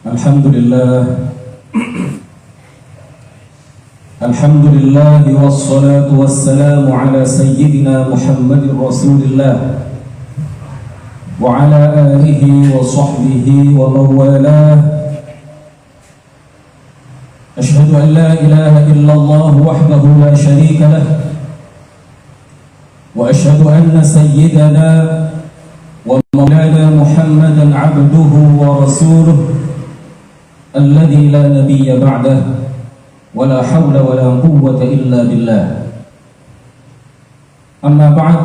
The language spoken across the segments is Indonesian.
Alhamdulillah wassalatu wassalamu ala sayyidina Muhammadin Rasulillah wa ala alihi wa sahbihi wa mawalah. Ashhadu an la ilaha illallah wahdahu la sharika lah wa ashhadu anna sayyidana wa maulana Muhammadan abduhu wa rasuluh alladhi la nabiyya ba'dah wa la hawla wa la quwwata illa billah. Amma ba'd,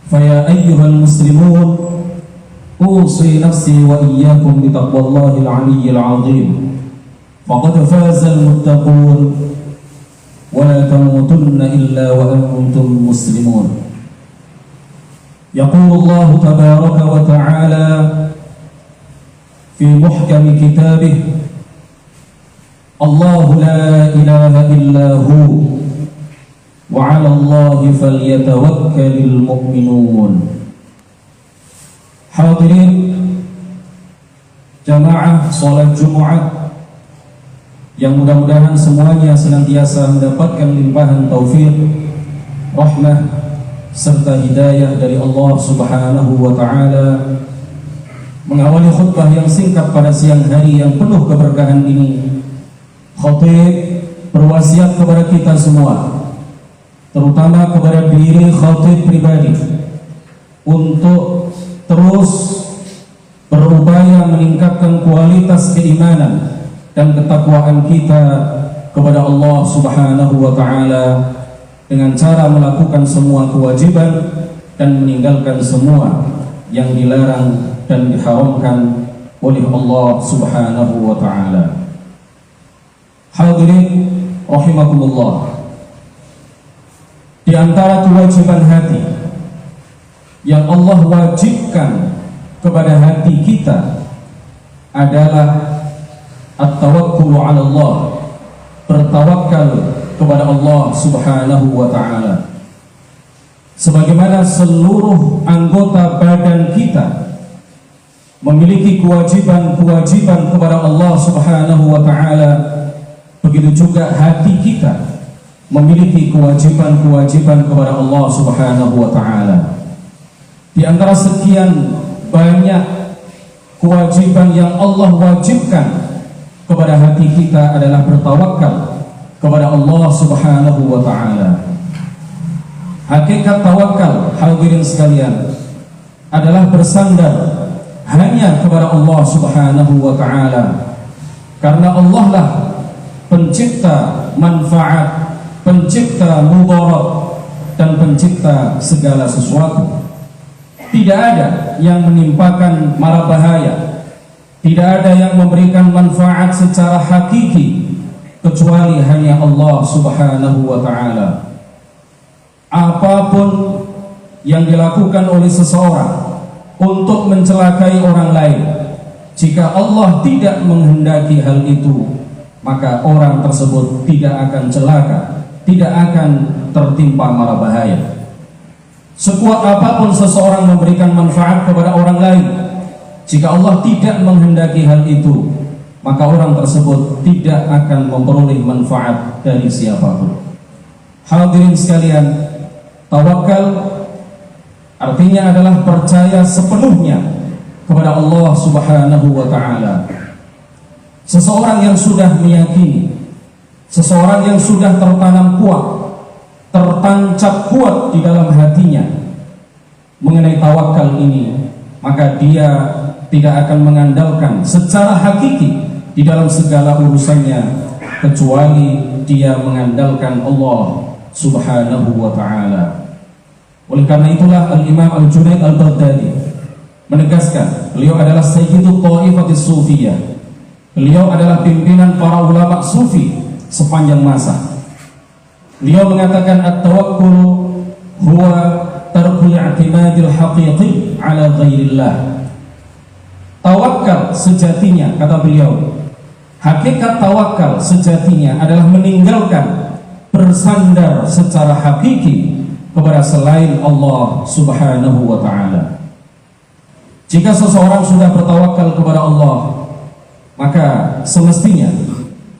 faya ayyuhal muslimun, usi nafsi wa iyyakum bi taqwallahil aliyyil azim. Faqad fazal muttaqun wa la tamutunna illa wa antum muslimun. Yaqulu Allah tabaraka wa ta'ala fi muhkami kitabih, Allahu la ilaha illa hu wa 'ala Allahi falyatawakkalul mu'minun. Hadirin jamaah salat Jumat yang mudah-mudahan semuanya senantiasa mendapatkan limpahan taufik, rahmah serta hidayah dari Allah Subhanahu wa ta'ala. Mengawali khutbah yang singkat pada siang hari yang penuh keberkahan ini, khatib berwasiat kepada kita semua, terutama kepada diri khatib pribadi, untuk terus berupaya meningkatkan kualitas keimanan dan ketakwaan kita kepada Allah Subhanahu wa ta'ala dengan cara melakukan semua kewajiban dan meninggalkan semua yang dilarang dan diharamkan oleh Allah Subhanahu wa ta'ala. Hadirin rahimakumullah, di antara kewajiban hati yang Allah wajibkan kepada hati kita adalah at-tawakkul 'ala Allah, bertawakal kepada Allah Subhanahu wa ta'ala. Sebagaimana seluruh anggota badan kita memiliki kewajiban-kewajiban kepada Allah Subhanahu wa ta'ala, begitu juga hati kita memiliki kewajiban-kewajiban kepada Allah Subhanahu wa ta'ala. Di antara sekian banyak kewajiban yang Allah wajibkan kepada hati kita adalah bertawakal kepada Allah Subhanahu wa ta'ala. Hakikat tawakal, hadirin sekalian, adalah bersandar hanya kepada Allah Subhanahu wa ta'ala, karena Allah lah pencipta manfaat, pencipta mudarat, dan pencipta segala sesuatu. Tidak ada yang menimpakan mara bahaya, tidak ada yang memberikan manfaat secara hakiki kecuali hanya Allah Subhanahu wa ta'ala. Apapun yang dilakukan oleh seseorang untuk mencelakai orang lain, jika Allah tidak menghendaki hal itu, maka orang tersebut tidak akan celaka, tidak akan tertimpa mara bahaya. Sekuat apapun seseorang memberikan manfaat kepada orang lain, jika Allah tidak menghendaki hal itu, maka orang tersebut tidak akan memperoleh manfaat dari siapapun. Hadirin sekalian, tawakal artinya adalah percaya sepenuhnya kepada Allah Subhanahu wa ta'ala. Seseorang yang sudah meyakini, seseorang yang sudah tertanam kuat, tertancap kuat di dalam hatinya mengenai tawakal ini, maka dia tidak akan mengandalkan secara hakiki di dalam segala urusannya, kecuali dia mengandalkan Allah Subhanahu wa ta'ala. Oleh karena itulah Al-Imam Al-Junaid Al-Baghdadi menegaskan, beliau adalah Sayyidul Ta'ifatis Sufiyah, beliau adalah pimpinan para ulama sufi sepanjang masa. Beliau mengatakan at-tawakkul huwa tarkul i'timadil haqiqi ala ghairillah. Tawakal sejatinya, kata beliau, hakikat tawakal sejatinya adalah meninggalkan bersandar secara hakiki kepada selain Allah Subhanahu wa ta'ala. Jika seseorang sudah bertawakal kepada Allah, maka semestinya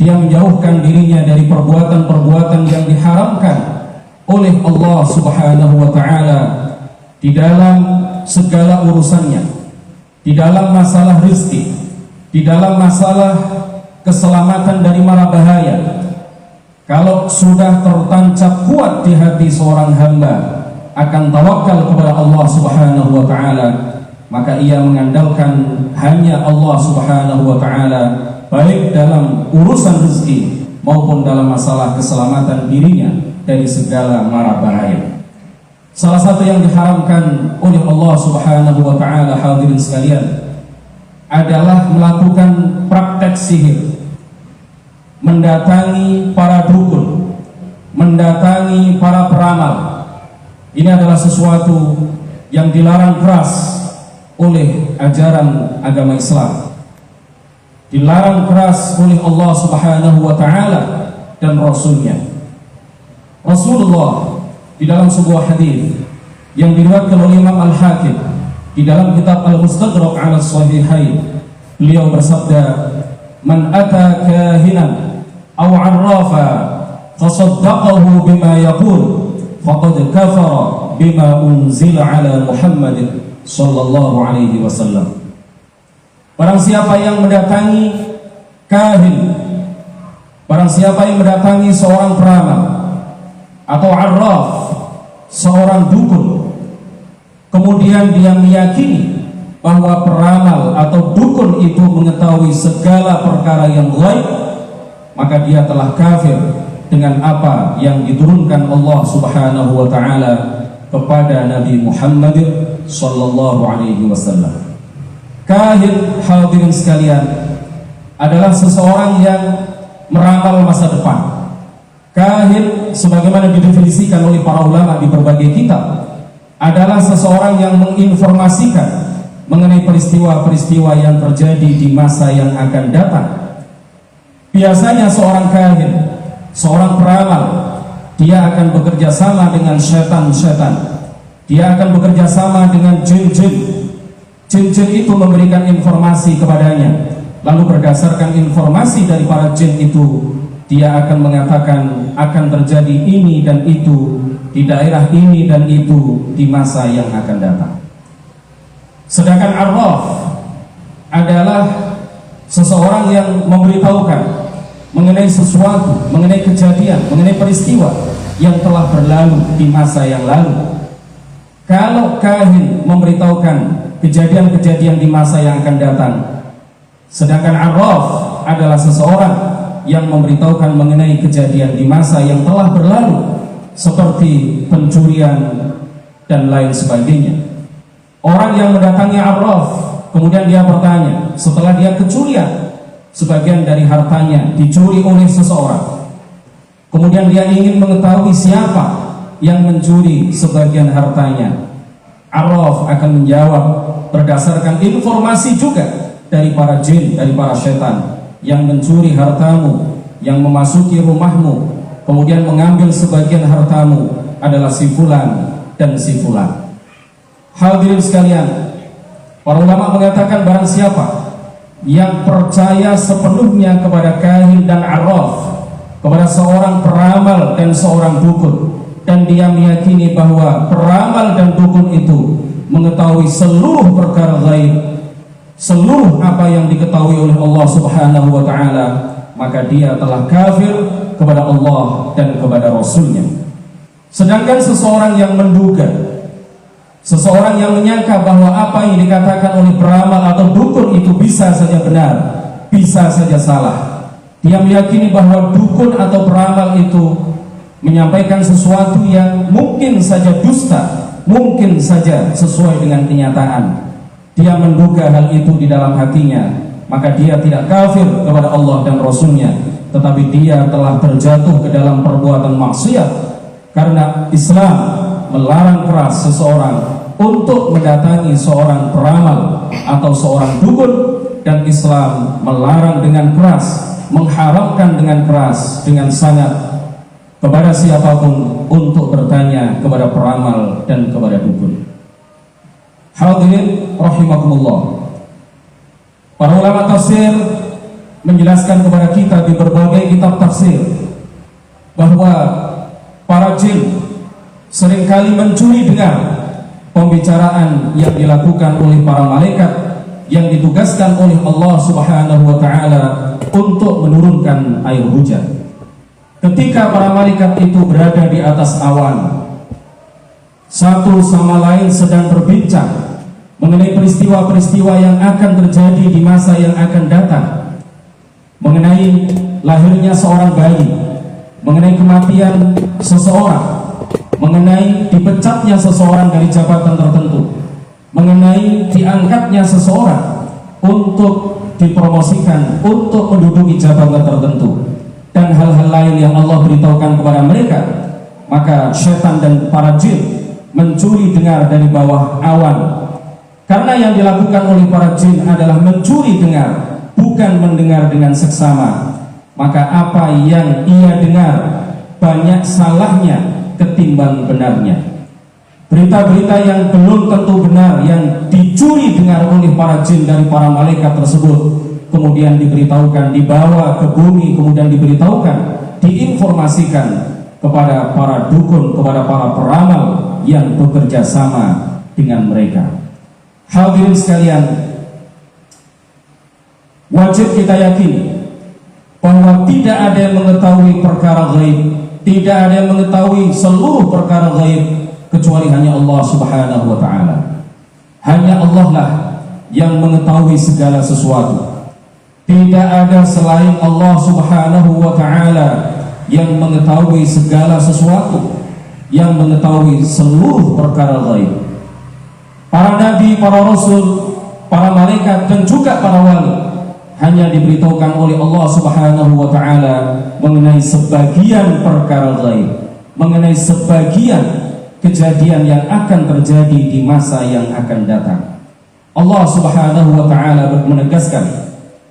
dia menjauhkan dirinya dari perbuatan-perbuatan yang diharamkan oleh Allah Subhanahu wa taala di dalam segala urusannya, di dalam masalah rezeki, di dalam masalah keselamatan dari mara bahaya. Kalau sudah tertancap kuat di hati seorang hamba akan tawakal kepada Allah Subhanahu wa taala, maka ia mengandalkan hanya Allah Subhanahu wa taala, baik dalam urusan rezeki maupun dalam masalah keselamatan dirinya dari segala mara bahaya. Salah satu yang diharamkan oleh Allah Subhanahu wa taala, hadirin sekalian, adalah melakukan praktek sihir, mendatangi para dukun, mendatangi para peramal. Ini adalah sesuatu yang dilarang keras oleh ajaran agama Islam, dilarang keras oleh Allah Subhanahu wa taala dan Rasulnya. Rasulullah di dalam sebuah hadis yang diriwayatkan oleh Imam Al-Hakim di dalam kitab Al-Mustadrak 'ala Sahihain, beliau bersabda, "Man ata kahinan aw 'arrafa fasaddaqahu bima yaqul faqad kafara bima unzila 'ala Muhammadin sallallahu alaihi wasallam." Barang siapa yang mendatangi kahin, barang siapa yang mendatangi seorang peramal atau arraf, seorang dukun, kemudian dia meyakini bahwa peramal atau dukun itu mengetahui segala perkara yang gaib, maka dia telah kafir dengan apa yang diturunkan Allah Subhanahu wa taala kepada Nabi Muhammad sallallahu alaihi wasallam. Kahin, hadirin sekalian, adalah seseorang yang meramal masa depan. Kahin, sebagaimana didefinisikan oleh para ulama di berbagai kitab, adalah seseorang yang menginformasikan mengenai peristiwa-peristiwa yang terjadi di masa yang akan datang. Biasanya seorang kahin, seorang peramal, dia akan bekerja sama dengan setan-setan, dia akan bekerja sama dengan jin-jin. Jin-jin itu memberikan informasi kepadanya, lalu berdasarkan informasi dari para jin itu, dia akan mengatakan akan terjadi ini dan itu di daerah ini dan itu di masa yang akan datang. Sedangkan arraf adalah seseorang yang memberitahukan mengenai sesuatu, mengenai kejadian, mengenai peristiwa yang telah berlalu di masa yang lalu. Kalau kahin memberitahukan kejadian-kejadian di masa yang akan datang, sedangkan arraf adalah seseorang yang memberitahukan mengenai kejadian di masa yang telah berlalu, seperti pencurian dan lain sebagainya. Orang yang mendatangi arraf, kemudian dia bertanya, setelah dia kecurian, sebagian dari hartanya dicuri oleh seseorang, kemudian dia ingin mengetahui siapa yang mencuri sebagian hartanya. Arraf akan menjawab berdasarkan informasi juga dari para jin, dari para setan, yang mencuri hartamu, yang memasuki rumahmu, kemudian mengambil sebagian hartamu adalah si fulan dan si fulan. Hadirin sekalian, para ulama mengatakan barang siapa yang percaya sepenuhnya kepada kahin dan arraf, kepada seorang peramal dan seorang dukun, dan dia meyakini bahwa peramal dan dukun itu mengetahui seluruh perkara gaib, seluruh apa yang diketahui oleh Allah Subhanahu wa taala, maka dia telah kafir kepada Allah dan kepada Rasulnya. Sedangkan seseorang yang menduga, seseorang yang menyangka bahwa apa yang dikatakan oleh peramal atau dukun itu bisa saja benar, bisa saja salah, dia meyakini bahwa dukun atau peramal itu menyampaikan sesuatu yang mungkin saja dusta, mungkin saja sesuai dengan kenyataan. Dia menduga hal itu di dalam hatinya, maka dia tidak kafir kepada Allah dan Rasulnya, tetapi dia telah terjatuh ke dalam perbuatan maksiat, karena Islam melarang keras seseorang untuk mendatangi seorang peramal atau seorang dukun, dan Islam melarang dengan keras, mengharamkan dengan keras, dengan sangat kepada siapapun untuk bertanya kepada peramal dan kepada dukun. Hadirin rahimakumullah, para ulama tafsir menjelaskan kepada kita di berbagai kitab tafsir bahwa para jin seringkali mencuri dengar pembicaraan yang dilakukan oleh para malaikat yang ditugaskan oleh Allah Subhanahu wa taala untuk menurunkan air hujan. Ketika para malaikat itu berada di atas awan, satu sama lain sedang berbincang mengenai peristiwa-peristiwa yang akan terjadi di masa yang akan datang, mengenai lahirnya seorang bayi, mengenai kematian seseorang, mengenai dipecatnya seseorang dari jabatan tertentu, mengenai diangkatnya seseorang untuk dipromosikan, untuk menduduki jabatan tertentu, dan hal-hal lain yang Allah beritahukan kepada mereka. Maka syaitan dan para jin mencuri dengar dari bawah awan. Karena yang dilakukan oleh para jin adalah mencuri dengar, bukan mendengar dengan seksama. Maka apa yang ia dengar banyak salahnya ketimbang benarnya. Berita-berita yang belum tentu benar yang dicuri dengar oleh para jin dari para malaikat tersebut kemudian diberitahukan, dibawa ke bumi, kemudian diberitahukan, diinformasikan kepada para dukun, kepada para peramal yang bekerja sama dengan mereka. Hadirin sekalian, wajib kita yakini bahwa tidak ada yang mengetahui perkara gaib, tidak ada yang mengetahui seluruh perkara gaib kecuali hanya Allah Subhanahu wa taala. Hanya Allah lah yang mengetahui segala sesuatu. Tidak ada selain Allah Subhanahu wa taala yang mengetahui segala sesuatu, yang mengetahui seluruh perkara gaib. Para nabi, para rasul, para malaikat dan juga para wali hanya diberitahukan oleh Allah Subhanahu wa taala mengenai sebagian perkara gaib, mengenai sebagian kejadian yang akan terjadi di masa yang akan datang. Allah Subhanahu wa taala menegaskan,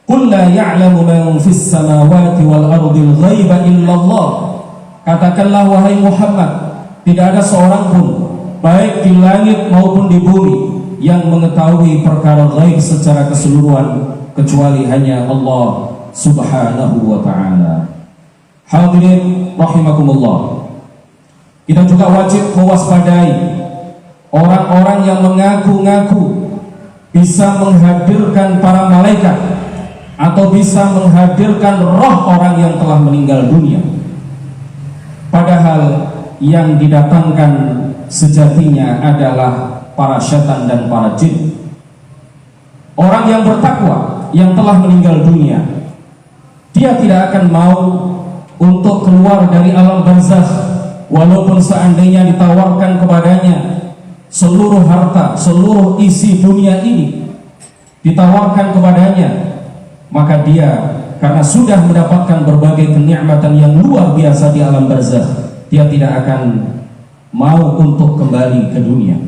"Qul la ya'lamu man fis samawati wal ardil ghaiba illallah." Katakanlah wahai Muhammad, tidak ada seorang pun baik di langit maupun di bumi yang mengetahui perkara gaib secara keseluruhan kecuali hanya Allah Subhanahu wa taala. Hadirin rahimakumullah, kita juga wajib mewaspadai orang-orang yang mengaku-ngaku bisa menghadirkan para malaikat atau bisa menghadirkan roh orang yang telah meninggal dunia, padahal yang didatangkan sejatinya adalah para syaitan dan para jin. Orang yang bertakwa yang telah meninggal dunia, dia tidak akan mau untuk keluar dari alam barzakh, walaupun seandainya ditawarkan kepadanya seluruh harta, seluruh isi dunia ini ditawarkan kepadanya, maka dia karena sudah mendapatkan berbagai kenikmatan yang luar biasa di alam barzakh, dia tidak akan mau untuk kembali ke dunia.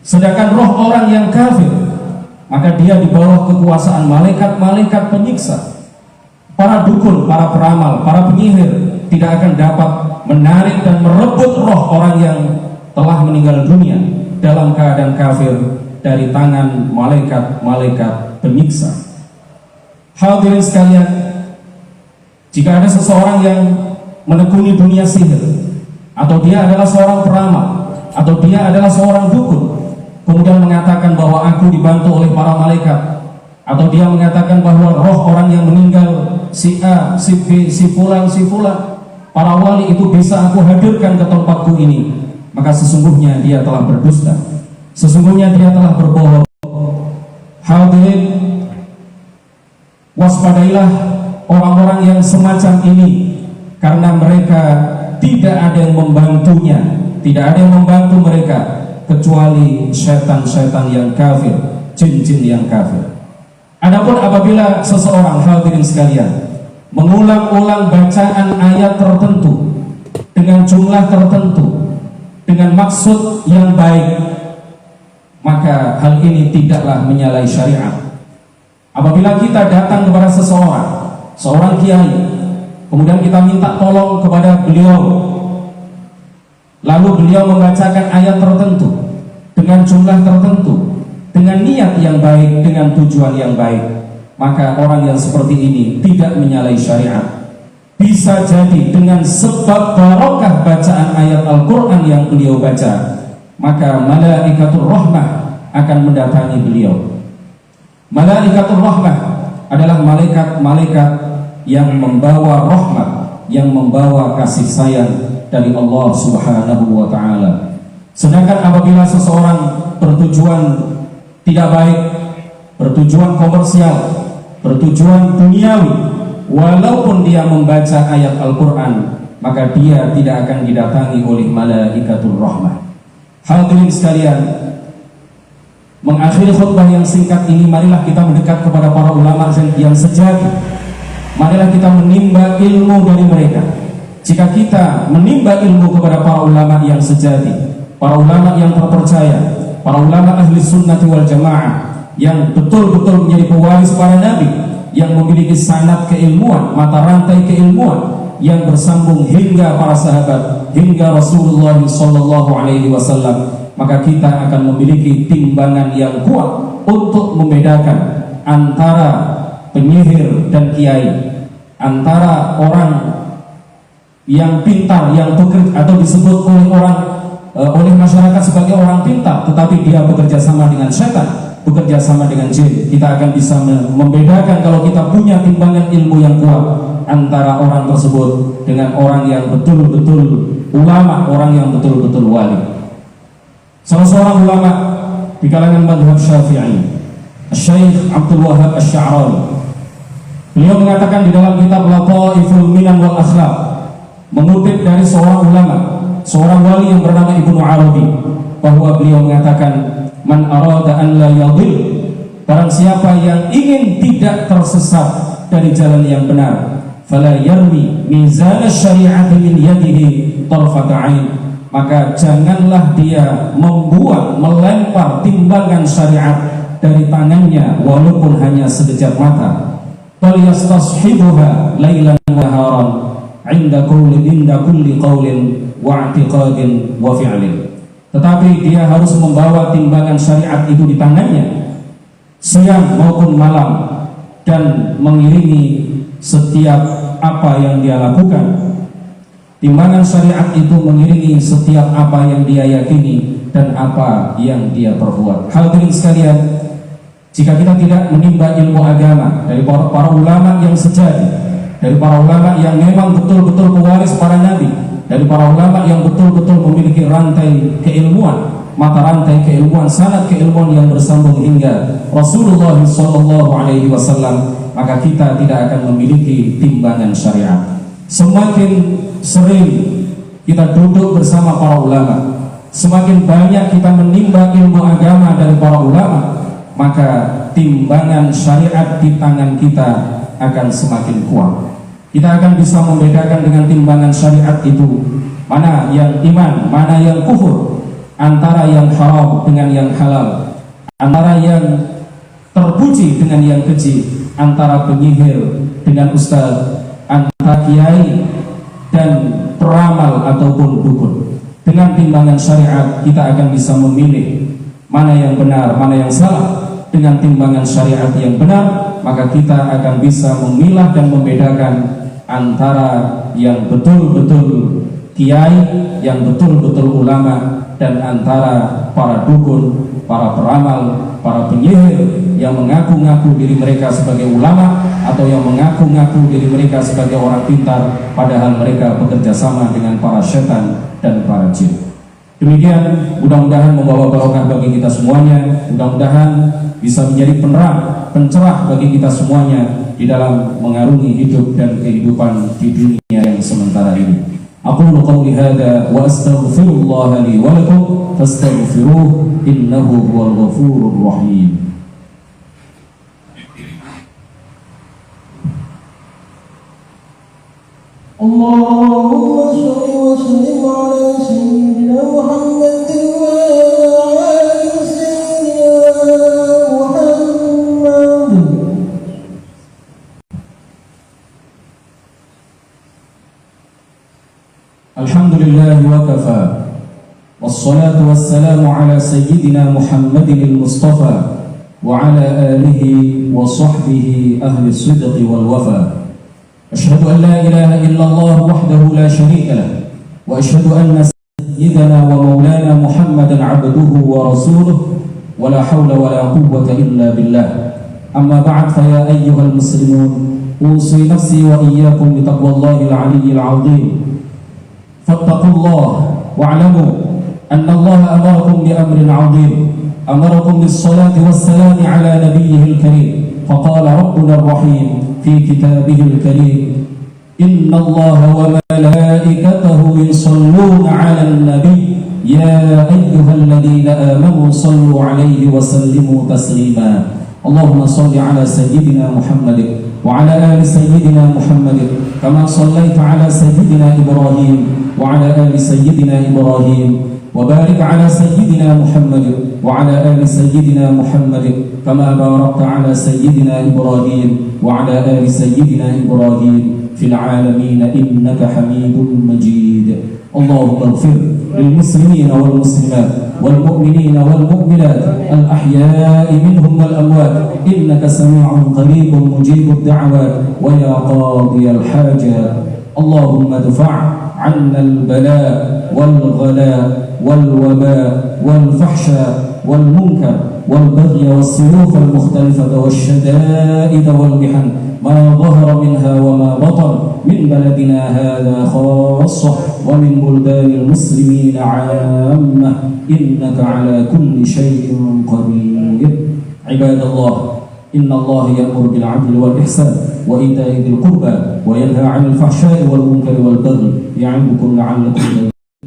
Sedangkan roh orang yang kafir, maka dia di bawah kekuasaan malaikat-malaikat penyiksa. Para dukun, para peramal, para penyihir tidak akan dapat menarik dan merebut roh orang yang telah meninggal dunia dalam keadaan kafir dari tangan malaikat-malaikat penyiksa. Hadirin sekalian, jika ada seseorang yang menekuni dunia sihir, atau dia adalah seorang peramal, atau dia adalah seorang dukun, kemudian mengatakan bahwa aku dibantu oleh para malaikat, atau dia mengatakan bahwa roh orang yang meninggal si A, si B, si fulan, para wali itu bisa aku hadirkan ke tempatku ini, maka sesungguhnya dia telah berdusta, sesungguhnya dia telah berbohong. Hadirin, waspadailah orang-orang yang semacam ini, karena mereka tidak ada yang membantunya, tidak ada yang membantu mereka kecuali syaitan-syaitan yang kafir, jin-jin yang kafir. Adapun apabila seseorang, hadirin sekalian, mengulang-ulang bacaan ayat tertentu dengan jumlah tertentu dengan maksud yang baik, maka hal ini tidaklah menyalahi syariat. Apabila kita datang kepada seorang kiai, kemudian kita minta tolong kepada beliau, lalu beliau membacakan ayat tertentu dengan jumlah tertentu, dengan niat yang baik, dengan tujuan yang baik, maka orang yang seperti ini tidak menyalahi syariat. Bisa jadi dengan sebab barokah bacaan ayat Al-Quran yang beliau baca, maka malaikatur rahmah akan mendatangi beliau. Malaikatur rahmah adalah malaikat-malaikat yang membawa rahmat, yang membawa kasih sayang dari Allah Subhanahu wa ta'ala. Sedangkan apabila seseorang bertujuan tidak baik, bertujuan komersial, bertujuan duniawi, walaupun dia membaca ayat Al-Quran, maka dia tidak akan didatangi oleh malaikatur rahmah. Hadirin sekalian, mengakhiri khutbah yang singkat ini, marilah kita mendekat kepada para ulama yang sejati. Marilah kita menimba ilmu dari mereka. Jika kita menimba ilmu kepada para ulama yang sejati, para ulama yang terpercaya, para ulama ahli sunnah wal jamaah, yang betul-betul menjadi pewaris para nabi, yang memiliki sanad keilmuan, mata rantai keilmuan yang bersambung hingga para sahabat, hingga Rasulullah sallallahu alaihi wasallam, maka kita akan memiliki timbangan yang kuat untuk membedakan antara penyihir dan kiai, antara orang yang pintar, yang bekerja atau disebut oleh masyarakat sebagai orang pintar, tetapi dia bekerja sama dengan setan, bekerja sama dengan jin. Kita akan bisa membedakan kalau kita punya timbangan ilmu yang kuat antara orang tersebut dengan orang yang betul-betul ulama, orang yang betul-betul wali. Salah seorang ulama di kalangan madhab Syafi'i, Syekh Abdul Wahab Asy-Sya'rani, beliau mengatakan di dalam kitab Lataiful Minan wal Akhlaq, mengutip dari seorang ulama, seorang wali yang bernama Ibnu Arabi, bahwa beliau mengatakan, man arada an la yadhil, barang siapa yang ingin tidak tersesat dari jalan yang benar, fala yarmi mizan syari'ati min yadihi tarfata 'ain, maka janganlah dia melempar timbangan syariat dari tangannya walaupun hanya sekejap mata. Bal yastashibuha lailan wa naharan 'inda kulli qaulin wa i'tiqadin wa fi'lin. Tetapi dia harus membawa timbangan syariat itu di tangannya siang maupun malam, dan mengiringi setiap apa yang dia lakukan. Timbangan syariat itu mengiringi setiap apa yang dia yakini dan apa yang dia perbuat. Hadirin sekalian, jika kita tidak menimba ilmu agama dari para ulama yang sejati, dari para ulama yang memang betul-betul pewaris para nabi, dari para ulama yang betul-betul memiliki rantai keilmuan, mata rantai keilmuan, sanad keilmuan yang bersambung hingga Rasulullah sallallahu alaihi wasallam, maka kita tidak akan memiliki timbangan syariat. Semakin sering kita duduk bersama para ulama, semakin banyak kita menimba ilmu agama dari para ulama, maka timbangan syariat di tangan kita akan semakin kuat. Kita akan bisa membedakan dengan timbangan syariat itu mana yang iman, mana yang kufur, antara yang haram dengan yang halal, antara yang terpuji dengan yang keji, antara penyihir dengan ustaz, antara kiai dan peramal ataupun dukun. Dengan timbangan syariat kita akan bisa memilih mana yang benar, mana yang salah. Dengan timbangan syariat yang benar, maka kita akan bisa memilah dan membedakan antara yang betul-betul kiai, yang betul-betul ulama, dan antara para dukun, para peramal, para penyihir yang mengaku-ngaku diri mereka sebagai ulama atau yang mengaku-ngaku diri mereka sebagai orang pintar, padahal mereka bekerja sama dengan para setan dan para jin. Demikian, mudah-mudahan membawa barokah bagi kita semuanya, mudah-mudahan bisa menjadi penerang, pencerah bagi kita semuanya di dalam mengarungi hidup dan kehidupan di dunia yang sementara ini. Aqulu qawli hadza wa astaghfirullah li wa lakum fastaghfiruh innahu huwal ghafurur rahim. Allahumma shalli wa sallim ala sayyidina Muhammadin wa ala sayyidina Muhammad. Alhamdulillah wa kafa, wassalatu wassalamu ala sayyidina Muhammadin al-Mustafa وعلى آله وصحبه أهل الصدق والوفاء. أشهد أن لا إله إلا الله وحده لا شريك له، وأشهد أن سيدنا ومولانا محمدا عبده ورسوله، ولا حول ولا قوة إلا بالله. أما بعد، فيا أيها المسلمون، أوصي نفسي وإياكم بتقوى الله العلي العظيم. فاتقوا الله واعلموا أن الله أمركم بأمر عظيم، أمركم بالصلاة والسلام على نبيه الكريم، فقال ربنا الرحيم في كتابه الكريم: إن الله وملائكته يصلون على النبي يا أيها الذين آمنوا صلوا عليه وسلموا تسليما. اللهم صل على سيدنا محمد وعلى آل سيدنا محمد كما صليت على سيدنا إبراهيم وعلى آل سيدنا إبراهيم، وبارك على سيدنا محمد وعلى آل سيدنا محمد كما باركت على سيدنا إبراهيم وعلى آل سيدنا إبراهيم في العالمين إنك حميد مجيد. اللهم اغفر للمسلمين والمسلمات والمؤمنين والمؤمنات الأحياء منهم والأموات، إنك سميع قريب مجيب الدعوات ويا قاضي الحاجات. اللهم ادفع عنا البلاء والغلاء والوباء والفحشاء والمنكر والبغي والسيوف المختلفة والشدائد والمحن، ما ظهر منها وما بطن، من بلدنا هذا خاصة ومن بلدان المسلمين عامة، إنك على كل شيء قدير. عباد الله، إن الله يأمر بالعدل والإحسان وإيتاء ذي القربى وينهى عن الفحشاء والمنكر والبغي، يعظكم لعلكم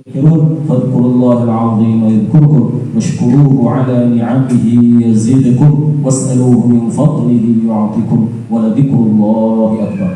تذكرون. فاذكروا الله العظيم يذكركم، واشكروه على نعمه يزدكم، واسألوه من فضله يعطكم، ولذكر الله أكبر.